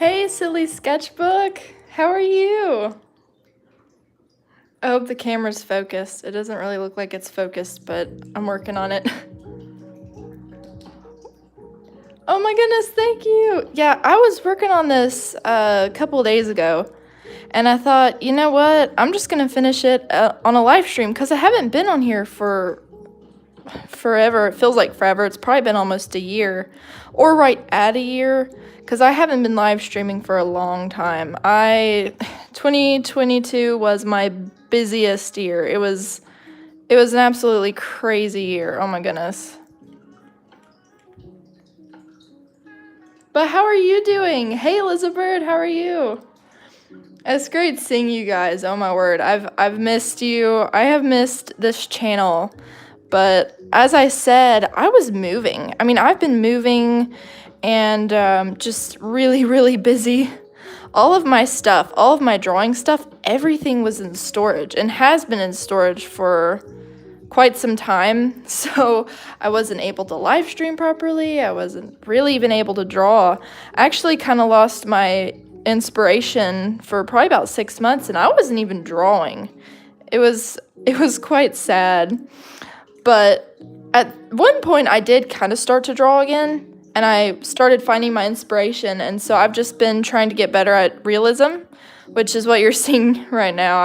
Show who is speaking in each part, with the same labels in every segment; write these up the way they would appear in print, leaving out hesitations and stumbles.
Speaker 1: Hey, silly sketchbook. How are you? I hope the camera's focused. It doesn't really look like it's focused, but I'm working on it. Oh my goodness, thank you. Yeah, I was working on this a couple days ago, and I thought, you know what? I'm just gonna finish it on a live stream because I haven't been on here for forever. It feels like forever. It's probably been almost a year, or right at a year, because I haven't been live streaming for a long time. 2022 was my busiest year. It was an absolutely crazy year. Oh my goodness. But how are you doing? Hey, Elizabeth, how are you? It's great seeing you guys. Oh my word. I've missed you. I have missed this channel. But as I said, I was moving. I mean, I've been moving and just really, really busy. All of my stuff, all of my drawing stuff, everything was in storage and has been in storage for quite some time. So I wasn't able to live stream properly. I wasn't really even able to draw. I actually kind of lost my inspiration for probably about 6 months, and I wasn't even drawing. It was quite sad. But at one point I did kind of start to draw again, and I started finding my inspiration, and so I've just been trying to get better at realism, which is what you're seeing right now.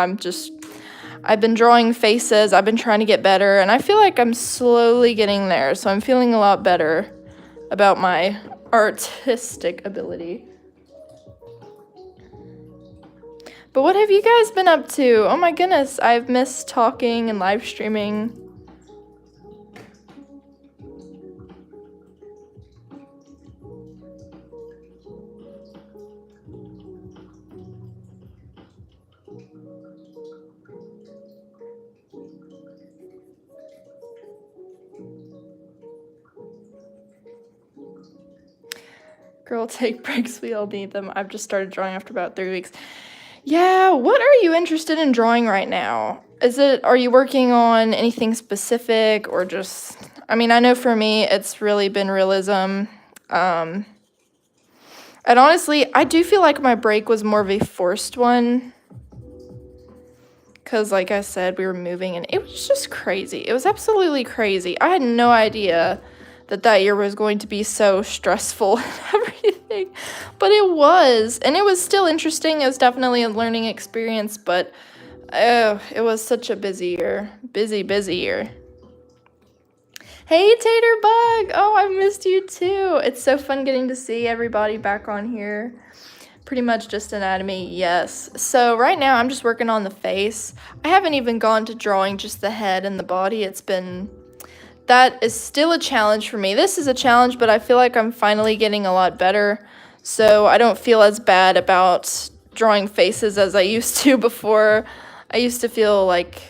Speaker 1: I've been drawing faces, I've been trying to get better, and I feel like I'm slowly getting there, so I'm feeling a lot better about my artistic ability. But what have you guys been up to? Oh my goodness, I've missed talking and live streaming. Girl, take breaks, we all need them. I've just started drawing after about 3 weeks. Yeah, what are you interested in drawing right now? Are you working on anything specific or just, I mean, I know for me, it's really been realism. And honestly, I do feel like my break was more of a forced one. Because like I said, we were moving and it was just crazy. It was absolutely crazy. I had no idea that year was going to be so stressful and everything, but it was, and it was still interesting. It was definitely a learning experience, but it was such a busy year. Busy year. Hey, Tater Bug! Oh, I missed you too. It's so fun getting to see everybody back on here. Pretty much just anatomy, yes. So right now I'm just working on the face. I haven't even gone to drawing just the head and the body. That is still a challenge for me. This is a challenge, but I feel like I'm finally getting a lot better. So I don't feel as bad about drawing faces as I used to before. I used to feel like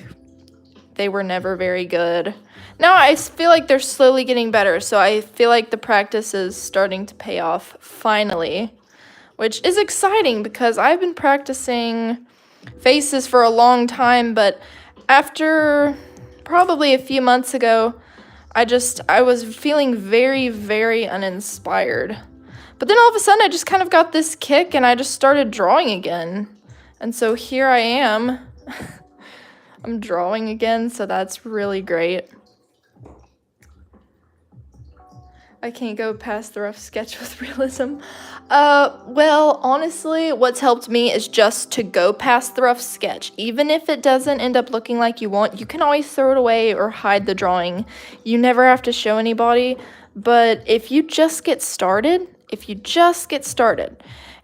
Speaker 1: they were never very good. Now I feel like they're slowly getting better. So I feel like the practice is starting to pay off finally, which is exciting because I've been practicing faces for a long time. But after probably a few months ago, I was feeling very, very uninspired. But then all of a sudden I just kind of got this kick and I just started drawing again. And so here I am. I'm drawing again, so that's really great. I can't go past the rough sketch with realism. Well, honestly, what's helped me is just to go past the rough sketch. Even if it doesn't end up looking like you want, you can always throw it away or hide the drawing. You never have to show anybody. But if you just get started,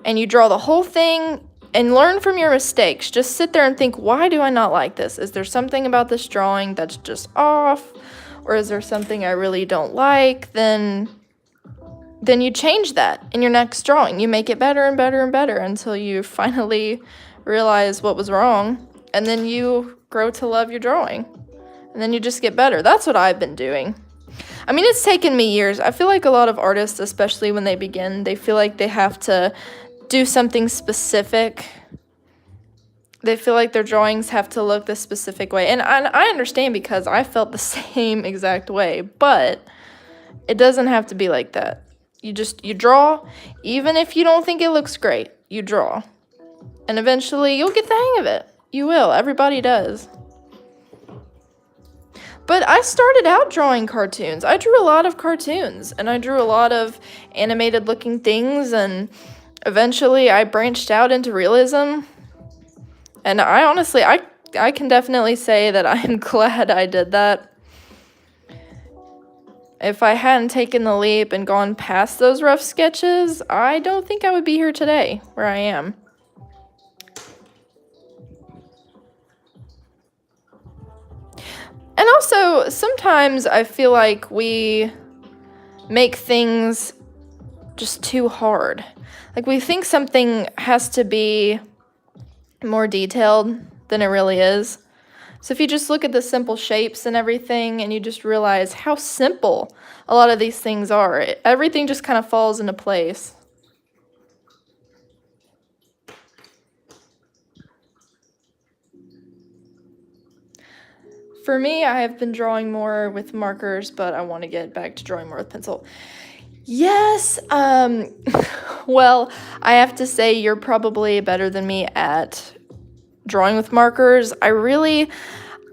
Speaker 1: and you draw the whole thing and learn from your mistakes, just sit there and think, why do I not like this? Is there something about this drawing that's just off? Or is there something I really don't like? Then you change that in your next drawing. You make it better and better and better until you finally realize what was wrong. And then you grow to love your drawing. And then you just get better. That's what I've been doing. I mean, it's taken me years. I feel like a lot of artists, especially when they begin, they feel like they have to do something specific. They feel like their drawings have to look this specific way. And I understand because I felt the same exact way. But it doesn't have to be like that. You draw, even if you don't think it looks great, you draw. And eventually you'll get the hang of it. You will. Everybody does. But I started out drawing cartoons. I drew a lot of cartoons, and I drew a lot of animated looking things, and eventually I branched out into realism. And I honestly, I can definitely say that I'm glad I did that. If I hadn't taken the leap and gone past those rough sketches, I don't think I would be here today, where I am. And also, sometimes I feel like we make things just too hard. Like, we think something has to be more detailed than it really is. So if you just look at the simple shapes and everything, and you just realize how simple a lot of these things are, everything just kind of falls into place. For me, I have been drawing more with markers, but I want to get back to drawing more with pencil. Yes, well, I have to say you're probably better than me at drawing with markers.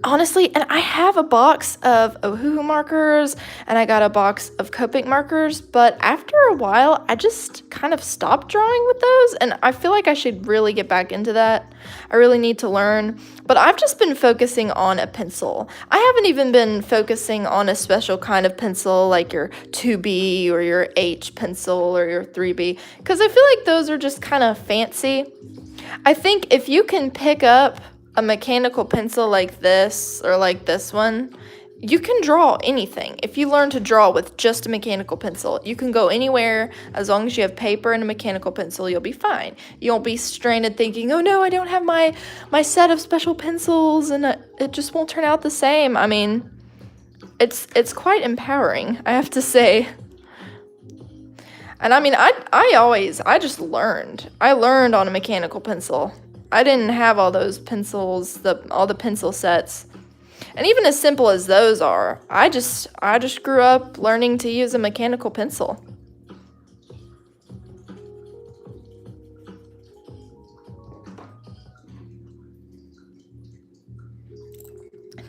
Speaker 1: Honestly, and I have a box of Ohuhu markers, and I got a box of Copic markers, but after a while, I just kind of stopped drawing with those, and I feel like I should really get back into that. I really need to learn, but I've just been focusing on a pencil. I haven't even been focusing on a special kind of pencil, like your 2B or your H pencil or your 3B, because I feel like those are just kind of fancy. I think if you can pick up a mechanical pencil like this or like this one, you can draw anything. If you learn to draw with just a mechanical pencil, you can go anywhere. As long as you have paper and a mechanical pencil, you'll be fine. You won't be stranded thinking, oh no, I don't have my set of special pencils and it just won't turn out the same. I mean, it's quite empowering, I have to say. And I mean, I just learned. I learned on a mechanical pencil. I didn't have all those pencils, all the pencil sets. And even as simple as those are, I just grew up learning to use a mechanical pencil.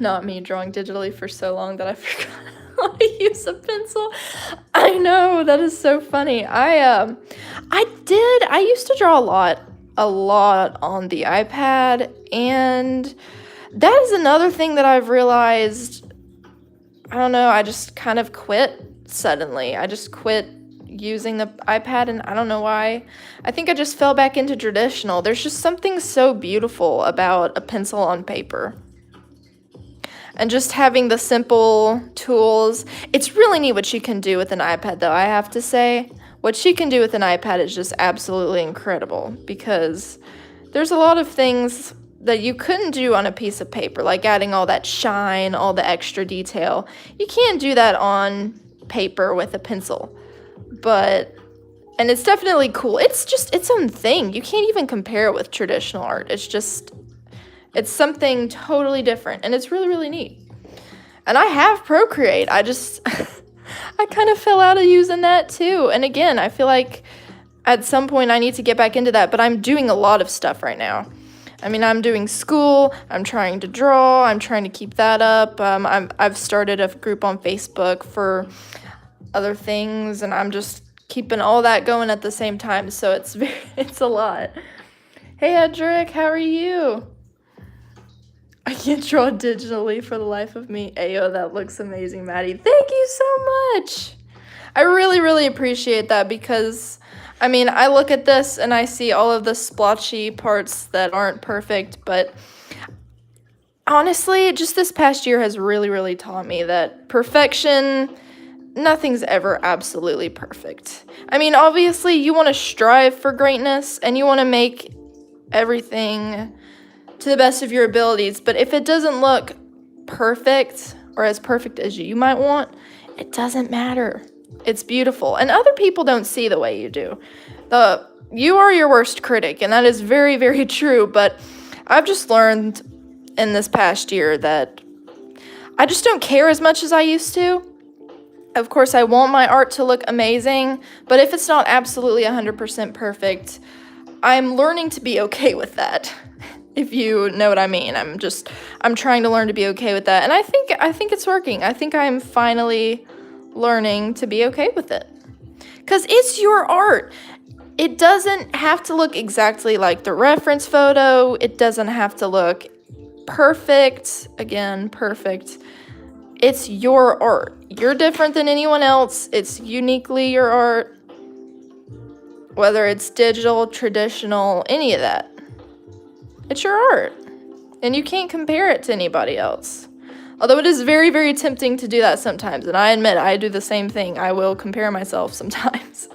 Speaker 1: Not me drawing digitally for so long that I forgot how to use a pencil. I know, that is so funny. I used to draw a lot on the iPad, and that is another thing that I've realized. I don't know, I just kind of quit suddenly. I just quit using the iPad, and I don't know why. I think I just fell back into traditional. There's just something so beautiful about a pencil on paper. And just having the simple tools. It's really neat what you can do with an iPad, though, I have to say. What she can do with an iPad is just absolutely incredible, because there's a lot of things that you couldn't do on a piece of paper, like adding all that shine, all the extra detail. You can't do that on paper with a pencil. And it's definitely cool. It's just its own thing. You can't even compare it with traditional art. It's something totally different, and it's really, really neat. And I have Procreate. I kind of fell out of using that too. And again, I feel like at some point I need to get back into that, but I'm doing a lot of stuff right now. I mean, I'm doing school, I'm trying to draw, I'm trying to keep that up. I've started a group on Facebook for other things, and I'm just keeping all that going at the same time, so it's a lot. Hey, Edric, how are you? I can't draw digitally for the life of me. Ayo, that looks amazing, Mattie. Thank you so much. I really, really appreciate that, because, I mean, I look at this and I see all of the splotchy parts that aren't perfect, but honestly, just this past year has really, really taught me that perfection, nothing's ever absolutely perfect. I mean, obviously, you want to strive for greatness, and you want to make everything to the best of your abilities, but if it doesn't look perfect or as perfect as you might want, it doesn't matter. It's beautiful, and other people don't see the way you do. You are your worst critic, and that is very, very true, but I've just learned in this past year that I just don't care as much as I used to. Of course, I want my art to look amazing, but if it's not absolutely 100% perfect, I'm learning to be okay with that. If you know what I mean. I'm trying to learn to be okay with that. And I think it's working. I think I'm finally learning to be okay with it. 'Cause it's your art. It doesn't have to look exactly like the reference photo. It doesn't have to look perfect. Again, perfect. It's your art. You're different than anyone else. It's uniquely your art. Whether it's digital, traditional, any of that. It's your art. And you can't compare it to anybody else. Although it is very, very tempting to do that sometimes. And I admit, I do the same thing. I will compare myself sometimes.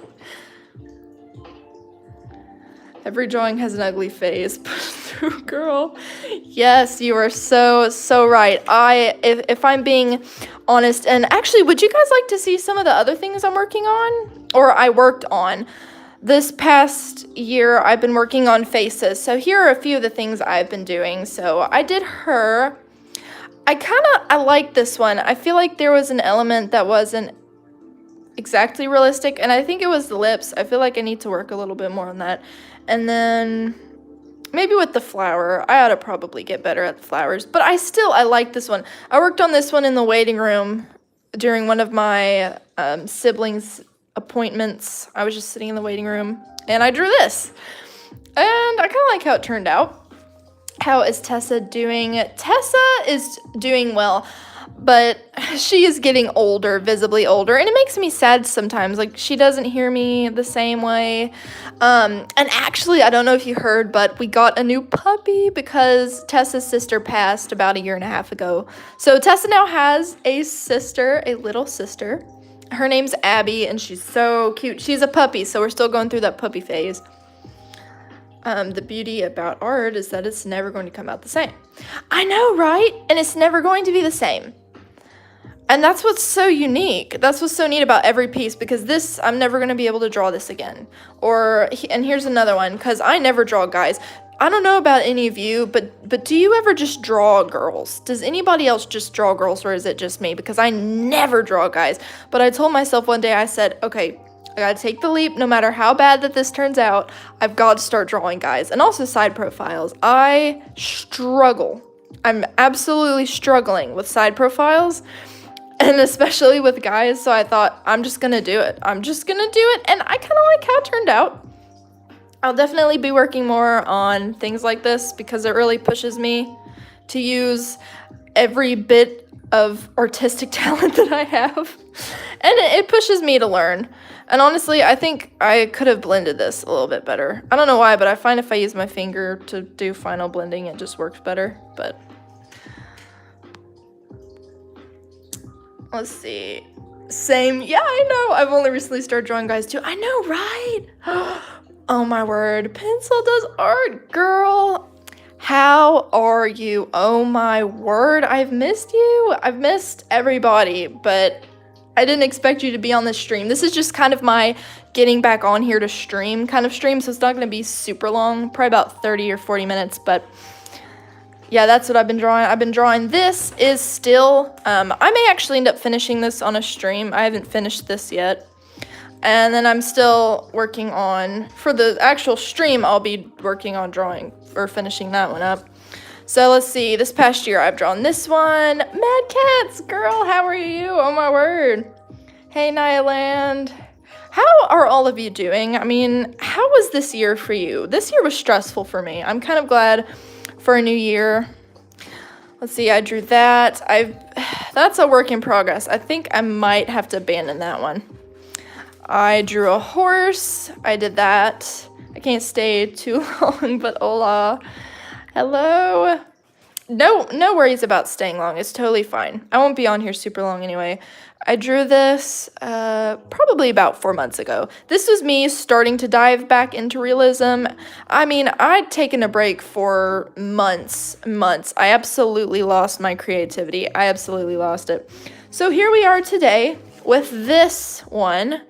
Speaker 1: Every drawing has an ugly phase. Put through, girl. Yes, you are so right. If I'm being honest, and actually, would you guys like to see some of the other things I'm working on? Or I worked on? This past year, I've been working on faces. So here are a few of the things I've been doing. So I did her. I like this one. I feel like there was an element that wasn't exactly realistic. And I think it was the lips. I feel like I need to work a little bit more on that. And then maybe with the flower. I ought to probably get better at the flowers. But I like this one. I worked on this one in the waiting room during one of my siblings' appointments. I was just sitting in the waiting room and I drew this. And I kind of like how it turned out. How is Tessa doing? Tessa is doing well, but she is getting older, visibly older, and it makes me sad sometimes. Like, she doesn't hear me the same way. And actually, I don't know if you heard, but we got a new puppy because Tessa's sister passed about 1.5 years ago. So Tessa now has a sister, a little sister. Her name's Abby, and she's so cute. She's a puppy, so we're still going through that puppy phase. The beauty about art is that it's never going to come out the same. I know, right? And it's never going to be the same. And that's what's so unique. That's what's so neat about every piece, because this, I'm never going to be able to draw this again. And here's another one, because I never draw guys. I don't know about any of you, but do you ever just draw girls? Does anybody else just draw girls, or is it just me? Because I never draw guys. But I told myself one day, I said, okay, I gotta take the leap. No matter how bad that this turns out, I've got to start drawing guys. And also side profiles. I struggle. I'm absolutely struggling with side profiles, and especially with guys. So I thought, I'm just gonna do it. I'm just gonna do it. And I kind of like how it turned out. I'll definitely be working more on things like this because it really pushes me to use every bit of artistic talent that I have. And it pushes me to learn. And honestly, I think I could have blended this a little bit better. I don't know why, but I find if I use my finger to do final blending, it just works better. But let's see. Same. Yeah, I know. I've only recently started drawing guys too. I know, right? Oh my word. Pencil does art, girl. How are you? Oh my word. I've missed you. I've missed everybody, but I didn't expect you to be on this stream. This is just kind of my getting back on here to stream kind of stream, so it's not going to be super long, probably about 30 or 40 minutes, but yeah, that's what I've been drawing. I've been drawing. This is still, I may actually end up finishing this on a stream. I haven't finished this yet. And then I'm still working on, for the actual stream, I'll be working on drawing or finishing that one up. So let's see, this past year I've drawn this one. Mad Cats, girl, how are you? Oh my word. Hey, Nyland. How are all of you doing? I mean, how was this year for you? This year was stressful for me. I'm kind of glad for a new year. Let's see, I drew that. That's a work in progress. I think I might have to abandon that one. I drew a horse. I did that. I can't stay too long, but hola. Hello. No worries about staying long. It's totally fine. I won't be on here super long anyway. I drew this probably about 4 months ago. This was me starting to dive back into realism. I mean, I'd taken a break for months. I absolutely lost my creativity. I absolutely lost it. So here we are today with this one.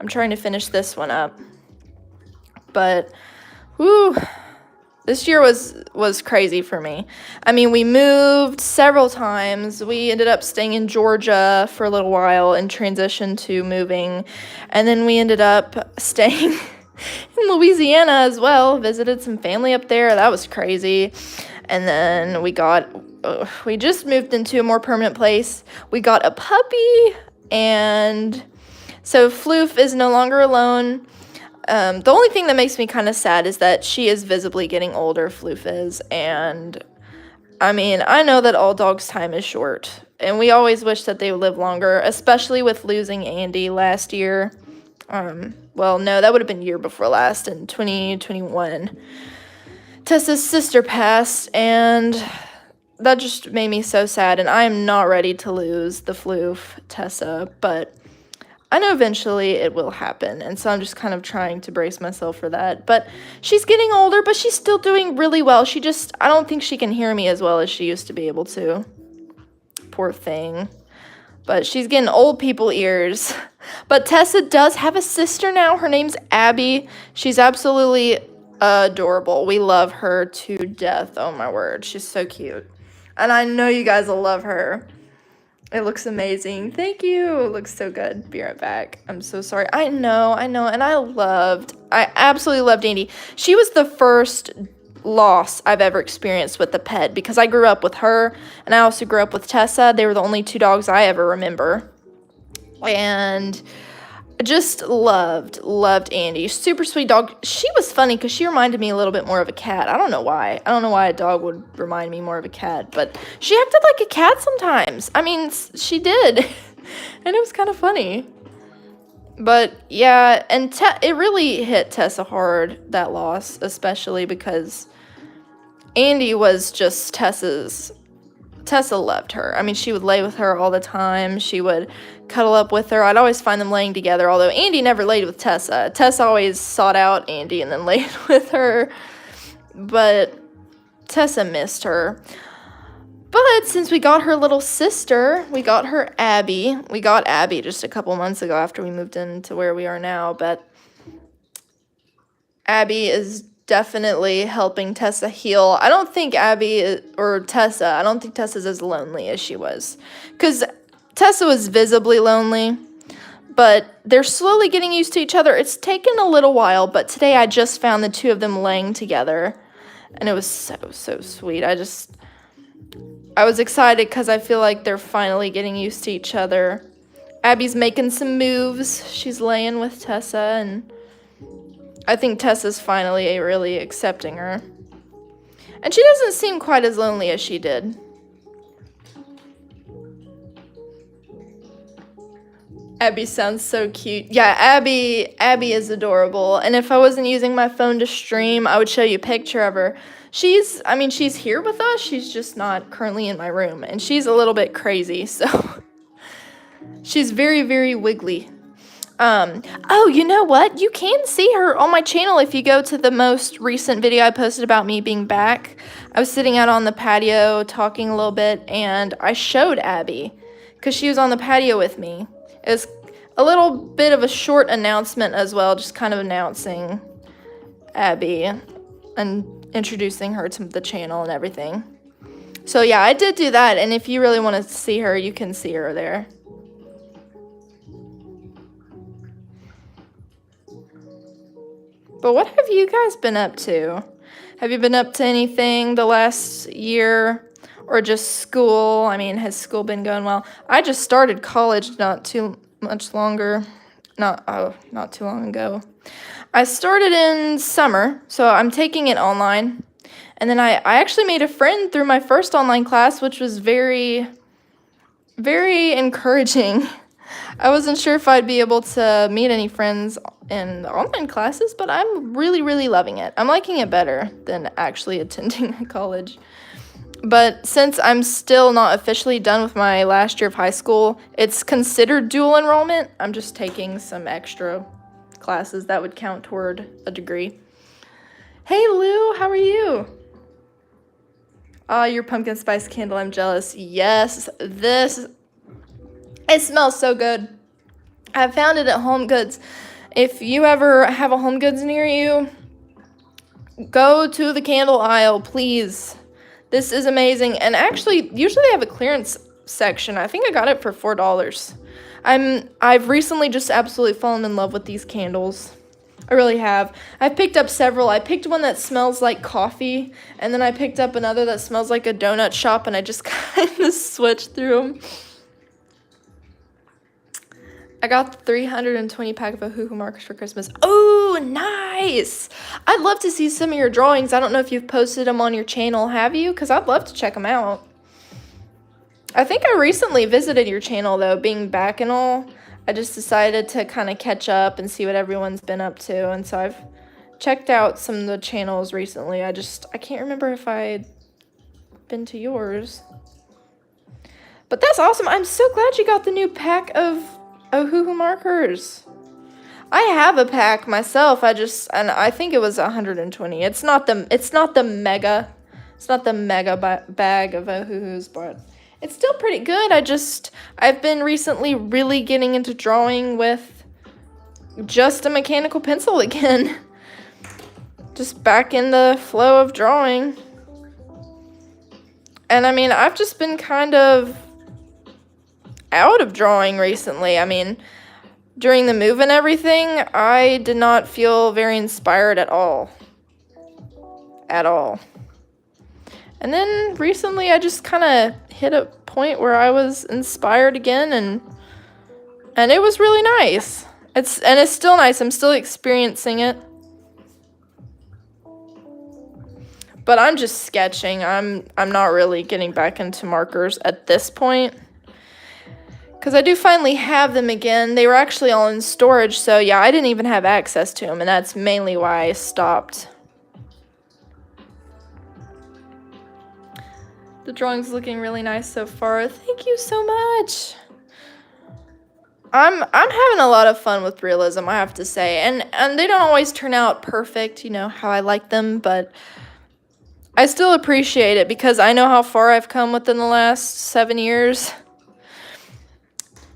Speaker 1: I'm trying to finish this one up. But, whoo. This year was crazy for me. I mean, we moved several times. We ended up staying in Georgia for a little while and transitioned to moving. And then we ended up staying in Louisiana as well. Visited some family up there. That was crazy. And then we just moved into a more permanent place. We got a puppy, and so Floof is no longer alone. The only thing that makes me kind of sad is that she is visibly getting older, Floof is, and I mean, I know that all dogs' time is short, and we always wish that they would live longer, especially with losing Andy last year. Well, no, that would have been year before last, in 2021. Tessa's sister passed, and that just made me so sad, and I am not ready to lose the Floof, Tessa, but I know eventually it will happen, and so I'm just kind of trying to brace myself for that. But she's getting older, but she's still doing really well. I don't think she can hear me as well as she used to be able to. Poor thing. But she's getting old people ears. But Tessa does have a sister now. Her name's Abby. She's absolutely adorable. We love her to death. Oh my word, she's so cute. And I know you guys will love her. It looks amazing. Thank you. It looks so good. Be right back. I'm so sorry. I know. And I absolutely loved Andy. She was the first loss I've ever experienced with a pet because I grew up with her and I also grew up with Tessa. They were the only two dogs I ever remember. And I just loved Andy. Super sweet dog. She was funny because she reminded me a little bit more of a cat. I don't know why. I don't know why a dog would remind me more of a cat, but she acted like a cat sometimes. I mean, she did. And it was kind of funny. But yeah, and it really hit Tessa hard, that loss, especially because Andy was just Tessa loved her. I mean, she would lay with her all the time. She would cuddle up with her. I'd always find them laying together, although Andy never laid with Tessa. Tessa always sought out Andy and then laid with her. But Tessa missed her. But since we got her little sister, we got her Abby. We got Abby just a couple months ago after we moved into where we are now. But Abby is definitely helping Tessa heal. I don't think Tessa's as lonely as she was. Because Tessa was visibly lonely, but they're slowly getting used to each other. It's taken a little while, but today I just found the two of them laying together, and it was so sweet. I was excited because I feel like they're finally getting used to each other. Abby's making some moves. She's laying with Tessa, and I think Tessa's finally really accepting her. And she doesn't seem quite as lonely as she did. Abby sounds so cute. Yeah, Abby is adorable. And if I wasn't using my phone to stream, I would show you a picture of her. She's here with us. She's just not currently in my room. And she's a little bit crazy, so she's very, very wiggly. Oh, you know what? You can see her on my channel if you go to the most recent video I posted about me being back. I was sitting out on the patio talking a little bit, and I showed Abby because she was on the patio with me. It was a little bit of a short announcement as well, just kind of announcing Abby and introducing her to the channel and everything. So yeah, I did do that, and if you really want to see her, you can see her there. But what have you guys been up to? Have you been up to anything the last year? Or just school? I mean, has school been going well? I just started college not too long ago. I started in summer, so I'm taking it online. And then I actually made a friend through my first online class, which was very, very encouraging. I wasn't sure if I'd be able to meet any friends in the online classes, but I'm really, really loving it. I'm liking it better than actually attending college. But since I'm still not officially done with my last year of high school, it's considered dual enrollment. I'm just taking some extra classes that would count toward a degree. Hey Lou, how are you? Your pumpkin spice candle, I'm jealous. Yes, it smells so good. I found it at Home Goods. If you ever have a Home Goods near you, Go to the candle aisle, please. This is amazing. And actually, usually they have a clearance section. I think I got it for $4. I've recently just absolutely fallen in love with these candles. I really have. I've picked up several. I picked one that smells like coffee, and then I picked up another that smells like a donut shop, and I just kind of switched through them. I got the 320 pack of Ohuhu markers for Christmas. Oh, nice! I'd love to see some of your drawings. I don't know if you've posted them on your channel, have you? Because I'd love to check them out. I think I recently visited your channel, though, being back and all. I just decided to kind of catch up and see what everyone's been up to. And so I've checked out some of the channels recently. I can't remember if I'd been to yours. But that's awesome. I'm so glad you got the new pack of Ohuhu markers. I have a pack myself. And I think it was 120. It's not the mega bag of Ohuhus, but it's still pretty good. I've been recently really getting into drawing with just a mechanical pencil again. Just back in the flow of drawing. And I mean, I've just been kind of out of drawing recently. I mean, during the move and everything, I did not feel very inspired at all. At all. And then recently I just kind of hit a point where I was inspired again, and it was really nice. It's still nice. I'm still experiencing it. But I'm just sketching. I'm not really getting back into markers at this point. Because I do finally have them again. They were actually all in storage, so yeah, I didn't even have access to them, and that's mainly why I stopped. The drawing's looking really nice so far. Thank you so much. I'm having a lot of fun with realism, I have to say. And they don't always turn out perfect, you know, how I like them, but I still appreciate it because I know how far I've come within the last 7 years.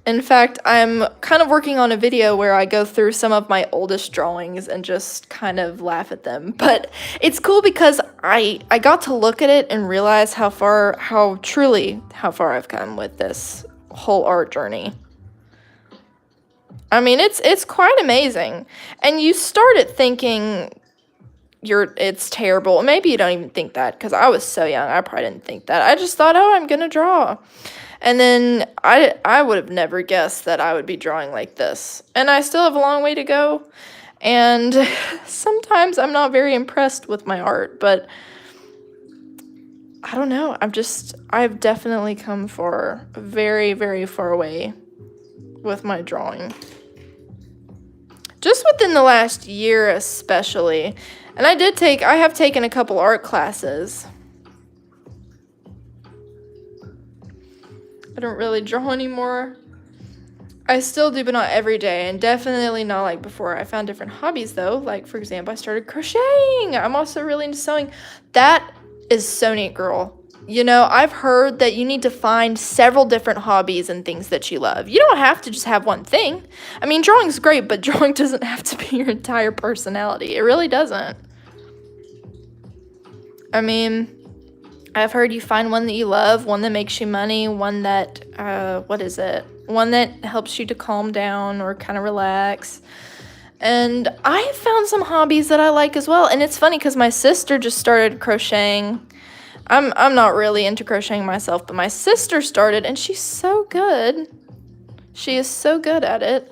Speaker 1: In fact, I'm kind of working on a video where I go through some of my oldest drawings and just kind of laugh at them. But it's cool because I got to look at it and realize how far I've come with this whole art journey. I mean, it's quite amazing. And you started thinking it's terrible. Maybe you don't even think that because I was so young. I probably didn't think that. I just thought, oh, I'm going to draw. And then I would have never guessed that I would be drawing like this. And I still have a long way to go. And sometimes I'm not very impressed with my art, but I don't know. I've definitely come very, very far away with my drawing. Just within the last year especially. And I have taken a couple art classes. I don't really draw anymore. I still do, but not every day, and definitely not like before. I found different hobbies though. Like, for example, I started crocheting. I'm also really into sewing. That is so neat, girl. You know, I've heard that you need to find several different hobbies and things that you love. You don't have to just have one thing. I mean, drawing's great, but drawing doesn't have to be your entire personality. It really doesn't. I mean, I've heard you find one that you love, one that makes you money, one that, one that helps you to calm down or kind of relax. And I have found some hobbies that I like as well. And it's funny because my sister just started crocheting. I'm not really into crocheting myself, but my sister started, and she's so good. She is so good at it.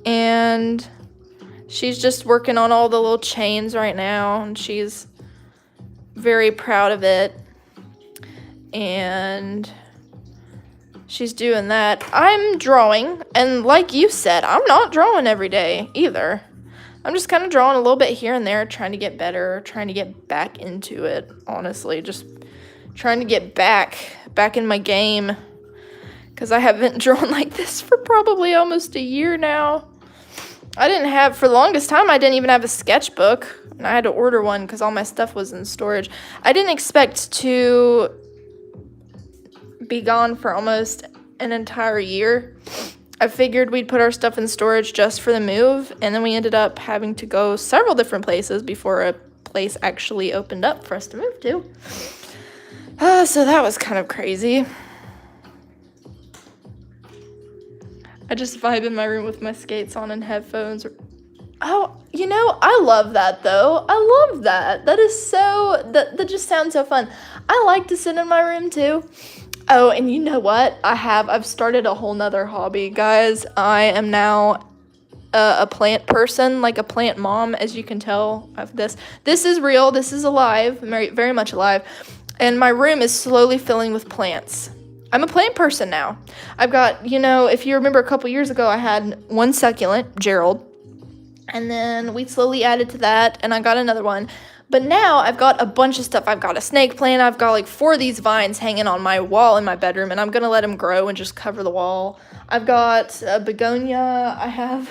Speaker 1: And she's just working on all the little chains right now, and she's very proud of it. And she's doing that. I'm drawing, and like you said, I'm not drawing every day either. I'm just kind of drawing a little bit here and there, trying to get better, trying to get back into it, honestly. Just trying to get back in my game, because I haven't drawn like this for probably almost a year now. For the longest time, I didn't even have a sketchbook, and I had to order one because all my stuff was in storage. I didn't expect to be gone for almost an entire year. I figured we'd put our stuff in storage just for the move, and then we ended up having to go several different places before a place actually opened up for us to move to. So that was kind of crazy. I just vibe in my room with my skates on and headphones. Oh, you know, I love that though. I love that. That is so, that just sounds so fun. I like to sit in my room too. Oh, and you know what? I've started a whole nother hobby, guys. I am now a plant person, like a plant mom, as you can tell of this. This is real. This is alive, very, very much alive. And my room is slowly filling with plants. I'm a plant person now. I've got, you know, if you remember a couple years ago, I had one succulent, Gerald. And then we slowly added to that, and I got another one. But now I've got a bunch of stuff. I've got a snake plant. I've got like 4 of these vines hanging on my wall in my bedroom, and I'm going to let them grow and just cover the wall. I've got a begonia. I have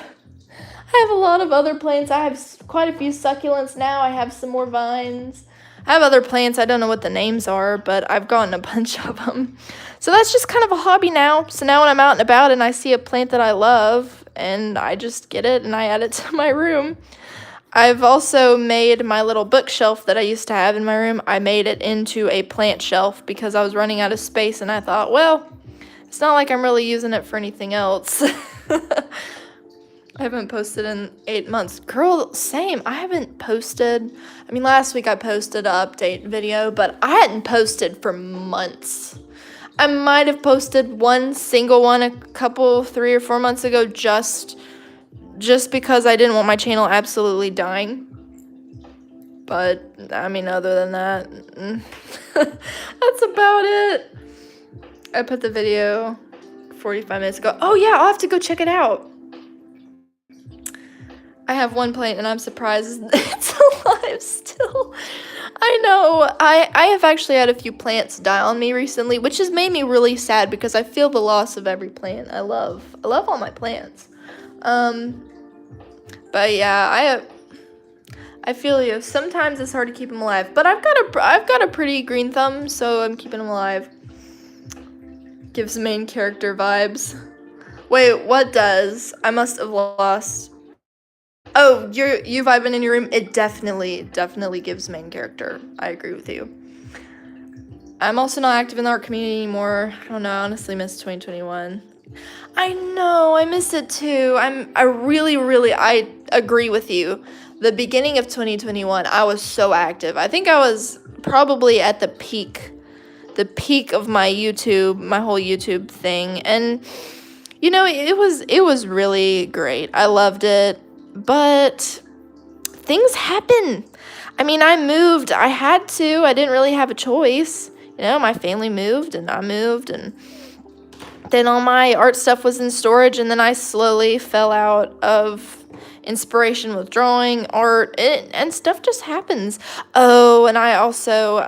Speaker 1: a lot of other plants. I have quite a few succulents now. I have some more vines. I have other plants. I don't know what the names are, but I've gotten a bunch of them. So that's just kind of a hobby now. So now when I'm out and about and I see a plant that I love, and I just get it and I add it to my room. I've also made my little bookshelf that I used to have in my room. I made it into a plant shelf because I was running out of space, and I thought, well, it's not like I'm really using it for anything else. I haven't posted in 8 months. Girl, same. I haven't posted. I mean, last week I posted an update video, but I hadn't posted for months. I might have posted one single one a couple, 3 or 4 months ago, just because I didn't want my channel absolutely dying. But, I mean, other than that, that's about it. I put the video 45 minutes ago. Oh, yeah, I'll have to go check it out. I have one plant, and I'm surprised it's alive still. I know. I have actually had a few plants die on me recently, which has made me really sad because I feel the loss of every plant I love. I love all my plants. But yeah, I feel you. Sometimes it's hard to keep them alive, but I've got a pretty green thumb, so I'm keeping them alive. Gives main character vibes. Wait, what does? I must have lost. Oh, you vibing in your room? It definitely gives main character. I agree with you. I'm also not active in the art community anymore. I don't know. I honestly miss 2021. I know. I miss it too. I really, I agree with you. The beginning of 2021, I was so active. I think I was probably at the peak of my YouTube, my whole YouTube thing. And, you know, it was really great. I loved it. But things happen. I mean, I moved. I had to. I didn't really have a choice. You know, my family moved and I moved, and then all my art stuff was in storage, and then I slowly fell out of inspiration with drawing, art, and stuff just happens. Oh, and I also,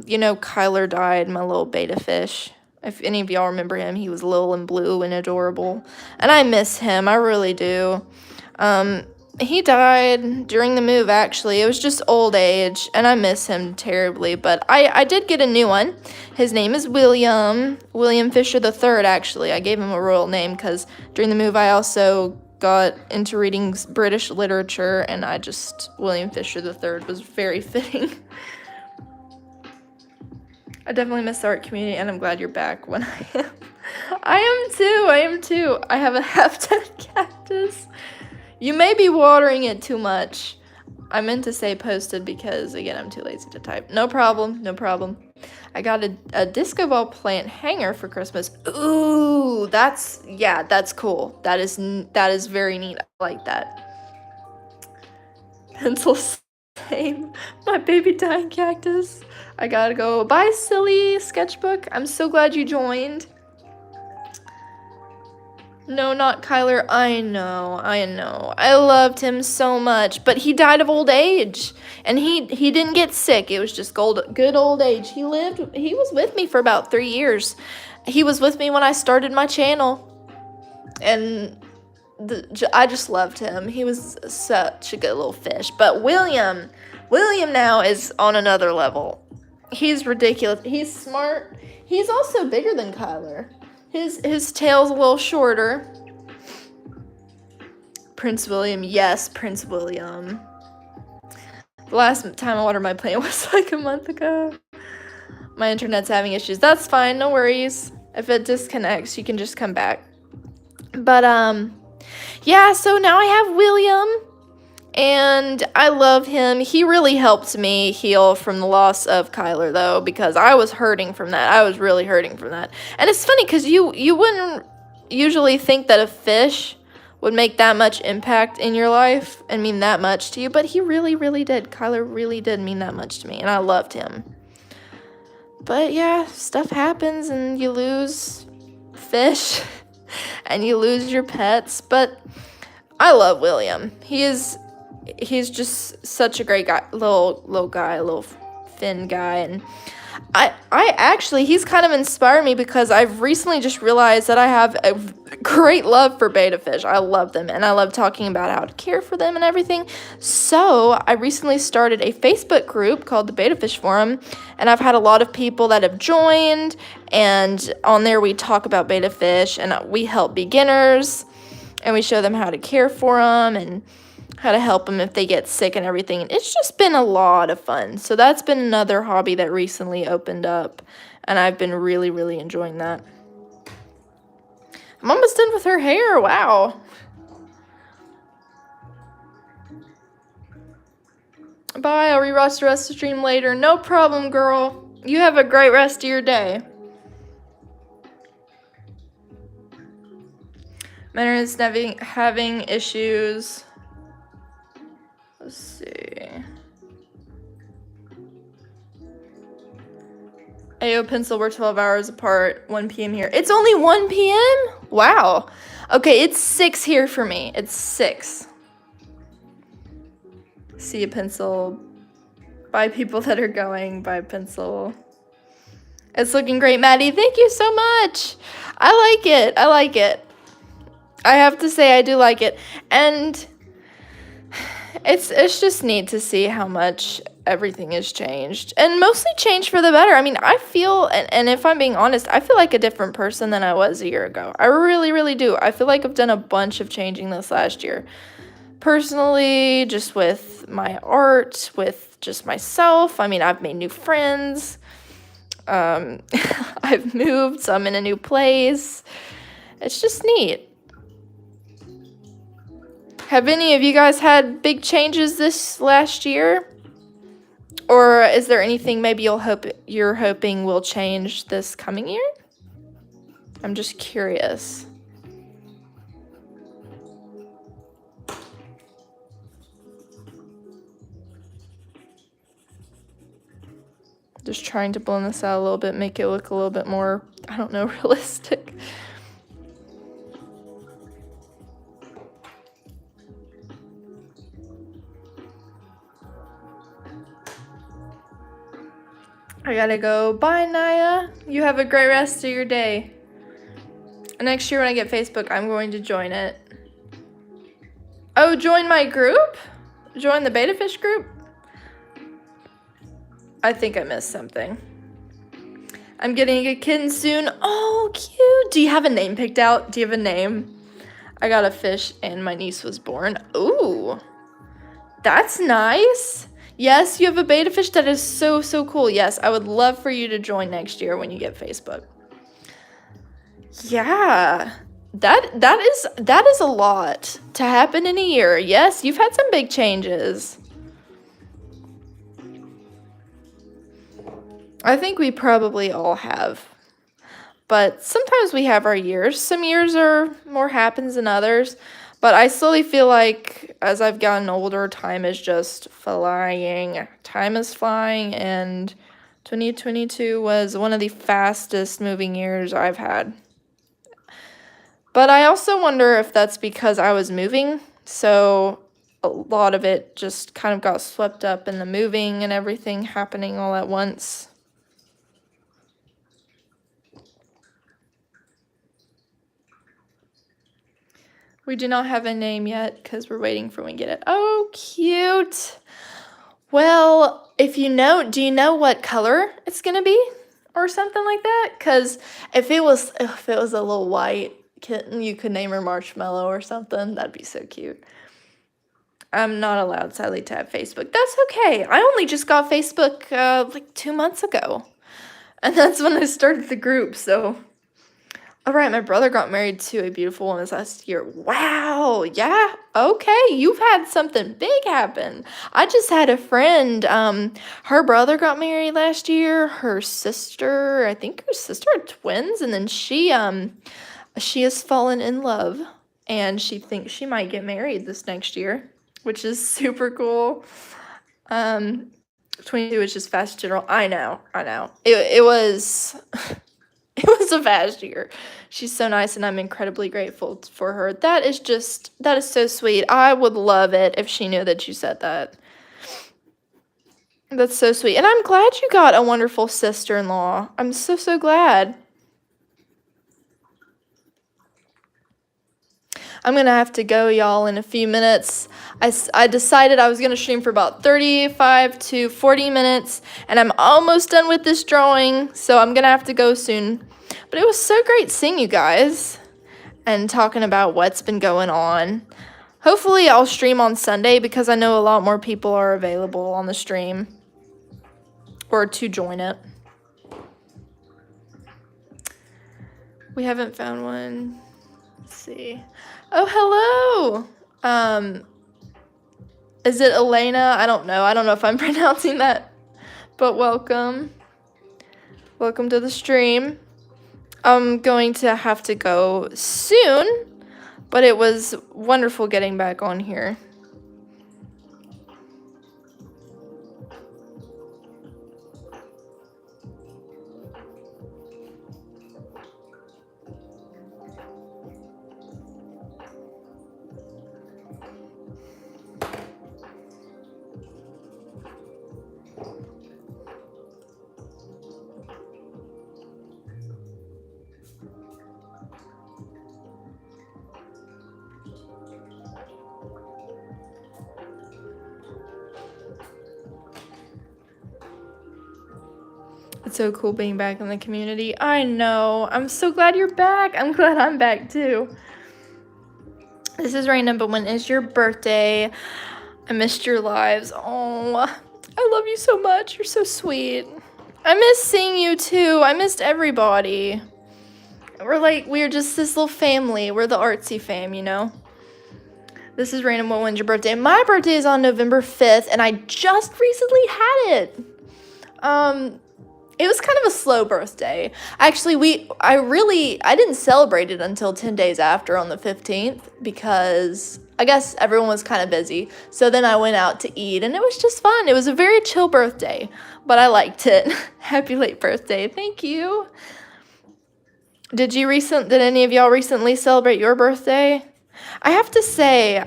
Speaker 1: you know, Kyler died, my little beta fish. If any of y'all remember him, he was little and blue and adorable. And I miss him. I really do. He died during the move, actually. It was just old age, and I miss him terribly. But I did get a new one. His name is William Fisher III, actually. I gave him a royal name because during the move I also got into reading British literature, and William Fisher III was very fitting. I definitely miss the art community, and I'm glad you're back when I am. I am too. I have a half-dead cactus. You may be watering it too much. I meant to say posted because, again, I'm too lazy to type. No problem. I got a disco ball plant hanger for Christmas. Ooh, that's cool. That is very neat. I like that. Pencil same. My baby dying cactus. I gotta go. Bye, silly sketchbook. I'm so glad you joined. No, not Kyler. I know. I loved him so much, but he died of old age, and he didn't get sick. It was just good old age. He was with me for about 3 years. He was with me when I started my channel, and I just loved him. He was such a good little fish. But William now is on another level. He's ridiculous. He's smart. He's also bigger than Kyler. His tail's a little shorter. Prince William, yes, Prince William. The last time I watered my plant was like a month ago. My internet's having issues. That's fine, no worries. If it disconnects, you can just come back. But, yeah, so now I have William, and I love him. He really helped me heal from the loss of Kyler, though, because I was hurting from that. I was really hurting from that. And it's funny, because you wouldn't usually think that a fish would make that much impact in your life and mean that much to you, but he really, really did. Kyler really did mean that much to me, and I loved him. But yeah, stuff happens, and you lose fish, and you lose your pets, but I love William. He's just such a great guy, little guy, little thin guy, and I actually, he's kind of inspired me because I've recently just realized that I have a great love for betta fish. I love them, and I love talking about how to care for them and everything. So I recently started a Facebook group called the Betta Fish Forum, and I've had a lot of people that have joined, and on there we talk about betta fish, and we help beginners, and we show them how to care for them, and how to help them if they get sick and everything. And it's just been a lot of fun. So that's been another hobby that recently opened up, and I've been really, really enjoying that. I'm almost done with her hair. Wow. Bye. I'll rewatch the rest of the stream later. No problem, girl. You have a great rest of your day. Manor is having issues. Let's see. AO pencil, we're 12 hours apart, 1 p.m. here. It's only 1 p.m.? Wow. Okay, it's 6 here for me. It's 6. See a pencil. Bye, people that are going. Bye, pencil. It's looking great, Mattie. Thank you so much. I like it. I like it. I have to say I do like it. And it's just neat to see how much everything has changed, and mostly changed for the better. I mean, I feel, and if I'm being honest, I feel like a different person than I was a year ago. I really, really do. I feel like I've done a bunch of changing this last year. Personally, just with my art, with just myself. I mean, I've made new friends. I've moved, so I'm in a new place. It's just neat. Have any of you guys had big changes this last year? Or is there anything maybe you're hoping will change this coming year? I'm just curious. Just trying to blend this out a little bit, make it look a little bit more, I don't know, realistic. I gotta go. Bye, Naya. You have a great rest of your day. Next year when I get Facebook, I'm going to join it. Oh, join my group? Join the Betta Fish group? I think I missed something. I'm getting a kitten soon. Oh, cute. Do you have a name picked out? Do you have a name? I got a fish and my niece was born. Ooh. That's nice. Yes, you have a betta fish. That is so, so cool. Yes, I would love for you to join next year when you get Facebook. Yeah, that is a lot to happen in a year. Yes, you've had some big changes. I think we probably all have. But sometimes we have our years. Some years are more happens than others. But I slowly feel like as I've gotten older, time is just flying. Time is flying, and 2022 was one of the fastest moving years I've had. But I also wonder if that's because I was moving, so a lot of it just kind of got swept up in the moving and everything happening all at once. We do not have a name yet because we're waiting for when we get it. Oh, cute. Well, if you know, do you know what color it's gonna be or something like that? Because if it was a little white kitten, you could name her Marshmallow or something. That'd be so cute. I'm not allowed, sadly, to have Facebook. That's okay. I only just got Facebook like 2 months ago. And that's when I started the group, so. All right, my brother got married to a beautiful woman this last year. Wow, yeah, okay, you've had something big happen. I just had a friend, her brother got married last year, her sister, I think her sister are twins, and then she has fallen in love, and she thinks she might get married this next year, which is super cool. 22 is just fast general. I know. It was it was a fast year. She's so nice, and I'm incredibly grateful for her. That is so sweet. I would love it if she knew that you said that. That's so sweet. And I'm glad you got a wonderful sister-in-law. I'm so glad. I'm going to have to go, y'all, in a few minutes. I decided I was going to stream for about 35 to 40 minutes, and I'm almost done with this drawing, so I'm going to have to go soon. But it was so great seeing you guys and talking about what's been going on. Hopefully, I'll stream on Sunday because I know a lot more people are available on the stream or to join it. We haven't found one. Let's see. Oh, hello. Is it Elena? I don't know if I'm pronouncing that, but welcome. Welcome to the stream. I'm going to have to go soon, but it was wonderful getting back on here. It's so cool being back in the community. I know. I'm so glad you're back. I'm glad I'm back too. This is random, but when is your birthday? I missed your lives. Oh, I love you so much. You're so sweet. I miss seeing you too. I missed everybody. We're just this little family. We're the artsy fam, you know? This is random. When's your birthday? My birthday is on November 5th, and I just recently had it. It was kind of a slow birthday. Actually, I didn't celebrate it until 10 days after on the 15th because I guess everyone was kind of busy. So then I went out to eat, and it was just fun. It was a very chill birthday, but I liked it. Happy late birthday. Thank you. Did any of y'all recently celebrate your birthday? I have to say,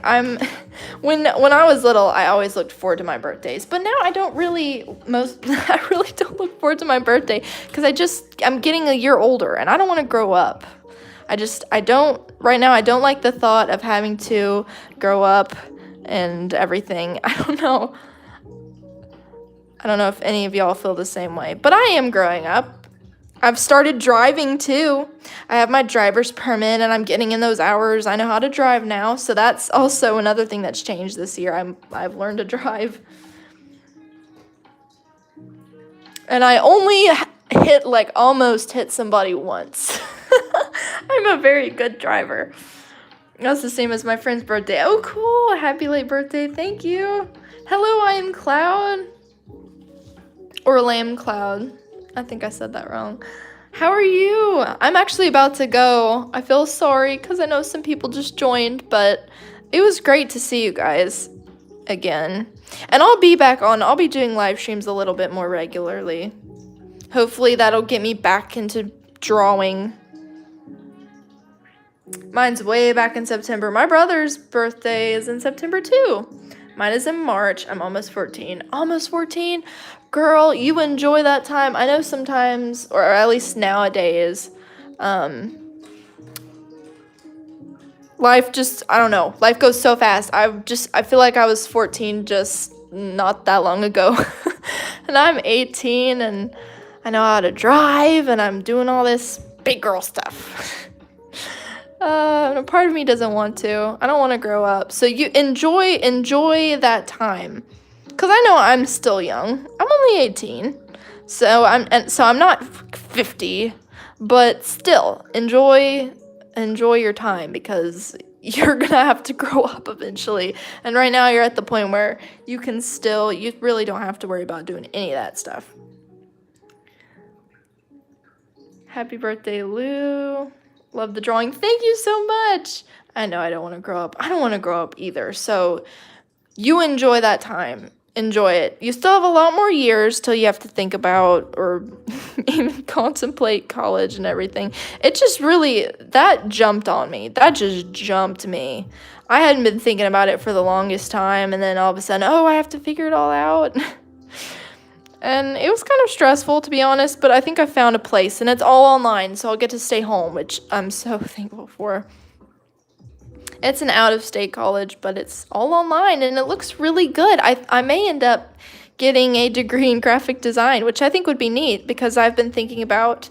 Speaker 1: when I was little, I always looked forward to my birthdays, but now I really don't look forward to my birthday because I'm getting a year older and I don't want to grow up. Right now I don't like the thought of having to grow up and everything. I don't know if any of y'all feel the same way, but I am growing up. I've started driving too. I have my driver's permit and I'm getting in those hours. I know how to drive now. So that's also another thing that's changed this year. I've learned to drive. And I only almost hit somebody once. I'm a very good driver. That's the same as my friend's birthday. Oh, cool. Happy late birthday. Thank you. Hello, I am Cloud. Or Lamb Cloud. I think I said that wrong. How are you? I'm actually about to go. I feel sorry because I know some people just joined, but it was great to see you guys again. And I'll be doing live streams a little bit more regularly. Hopefully that'll get me back into drawing. Mine's way back in September. My brother's birthday is in September too. Mine is in March. I'm almost 14. Almost 14? Girl, you enjoy that time. I know sometimes, or at least nowadays, life just, I don't know. Life goes so fast. I feel like I was 14 just not that long ago. And I'm 18 and I know how to drive and I'm doing all this big girl stuff. A part of me doesn't want to. I don't want to grow up. So you enjoy that time. Cause I know I'm still young. I'm only 18. So I'm not 50, but still enjoy your time because you're going to have to grow up eventually. And right now you're at the point where you really don't have to worry about doing any of that stuff. Happy birthday, Lou. Love the drawing. Thank you so much. I know I don't want to grow up. I don't want to grow up either. So you enjoy that time. Enjoy it. You still have a lot more years till you have to think about or even contemplate college and everything. It just really, that jumped on me. That just jumped me. I hadn't been thinking about it for the longest time, and then all of a sudden, I have to figure it all out. And it was kind of stressful, to be honest, but I think I found a place, and it's all online, so I'll get to stay home, which I'm so thankful for. It's an out-of-state college, but it's all online, and it looks really good. I may end up getting a degree in graphic design, which I think would be neat, because I've been thinking about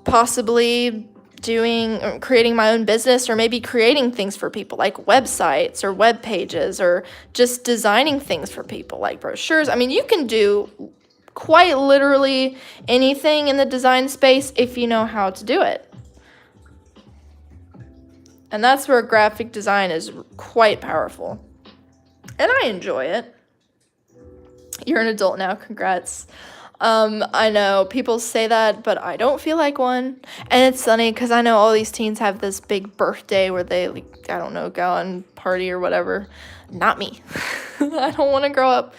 Speaker 1: possibly creating my own business, or maybe creating things for people, like websites or web pages, or just designing things for people, like brochures. I mean, you can do quite literally anything in the design space if you know how to do it. And that's where graphic design is quite powerful. And I enjoy it. You're an adult now, congrats. I know people say that, but I don't feel like one. And it's funny because I know all these teens have this big birthday where they, go and party or whatever. Not me. I don't want to grow up.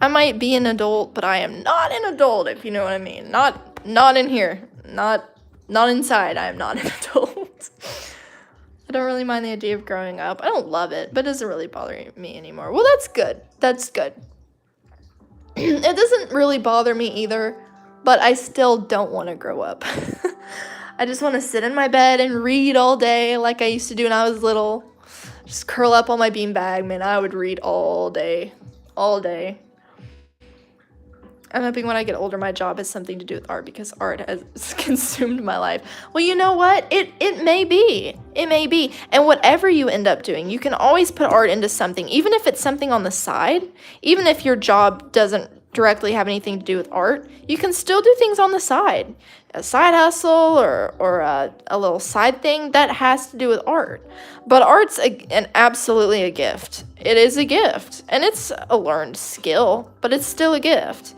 Speaker 1: I might be an adult, but I am not an adult, if you know what I mean. Not in here. Not inside. I am not an adult. I don't really mind the idea of growing up. I don't love it, but it doesn't really bother me anymore. Well, that's good. That's good. It doesn't really bother me either, but I still don't want to grow up. I just want to sit in my bed and read all day like I used to do when I was little. Just curl up on my beanbag, man. I would read all day. All day. I'm hoping when I get older, my job has something to do with art, because art has consumed my life. Well, you know what? It may be. It may be. And whatever you end up doing, you can always put art into something, even if it's something on the side. Even if your job doesn't directly have anything to do with art, you can still do things on the side. A side hustle or a little side thing that has to do with art. But art's absolutely a gift. It is a gift. And it's a learned skill, but it's still a gift.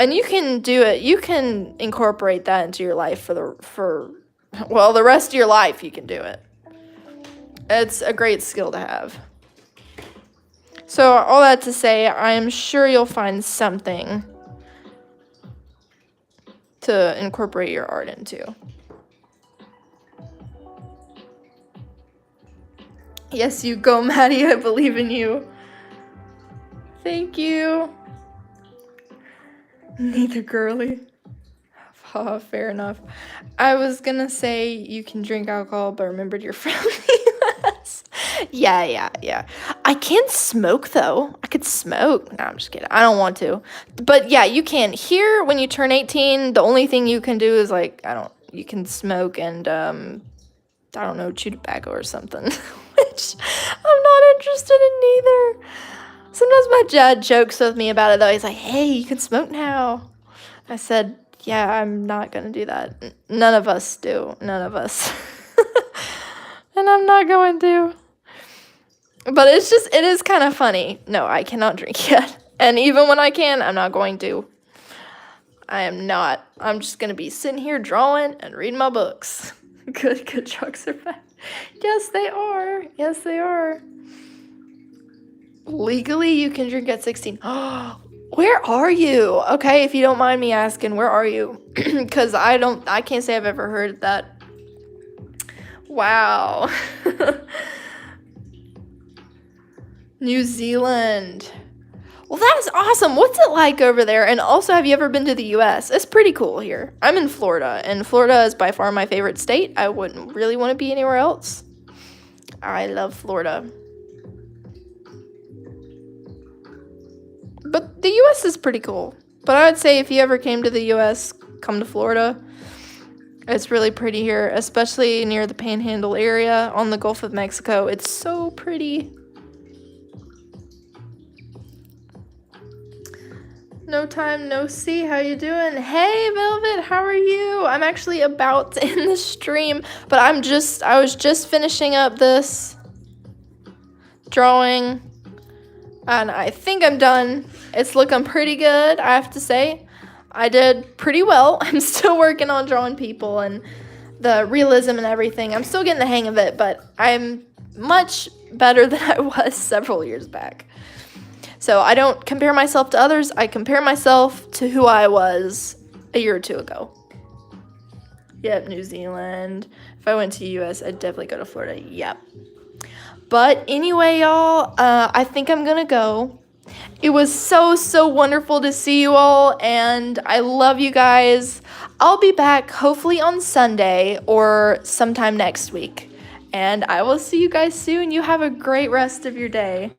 Speaker 1: And you can do it. You can incorporate that into your life for the rest of your life. You can do it. It's a great skill to have. So all that to say, I am sure you'll find something to incorporate your art into. Yes, you go, Mattie. I believe in you. Thank you. Neither girly. Oh, fair enough. I was gonna say you can drink alcohol, but remembered your family less. Yeah. I can't smoke, though. I could smoke. No, I'm just kidding. I don't want to. But yeah, you can. Here, when you turn 18, the only thing you can do is, you can smoke and, chew tobacco or something. Which I'm not interested in either. Sometimes my dad jokes with me about it, though. He's like, hey, you can smoke now. I said, yeah, I'm not going to do that. None of us do. None of us. And I'm not going to. But it is kind of funny. No, I cannot drink yet. And even when I can, I'm not going to. I am not. I'm just going to be sitting here drawing and reading my books. Good jokes are back. Yes, they are. Yes, they are. Legally, you can drink at 16. Where are you? Okay, if you don't mind me asking, where are you? Because I can't say I've ever heard that. Wow. New Zealand. Well, that is awesome. What's it like over there? And also, have you ever been to the U.S.? It's pretty cool here. I'm in Florida, and Florida is by far my favorite state. I wouldn't really want to be anywhere else. I love Florida. But the U.S. is pretty cool. But I would say if you ever came to the U.S., come to Florida. It's really pretty here, especially near the Panhandle area on the Gulf of Mexico. It's so pretty. No time, no see. How you doing? Hey, Velvet, how are you? I'm actually about to end the stream, but I was just finishing up this drawing, and I think I'm done. It's looking pretty good, I have to say. I did pretty well. I'm still working on drawing people and the realism and everything. I'm still getting the hang of it, but I'm much better than I was several years back. So I don't compare myself to others. I compare myself to who I was a year or two ago. Yep, New Zealand. If I went to US, I'd definitely go to Florida. Yep. But anyway, y'all, I think I'm going to go. It was so wonderful to see you all, and I love you guys. I'll be back hopefully on Sunday or sometime next week. And I will see you guys soon. You have a great rest of your day.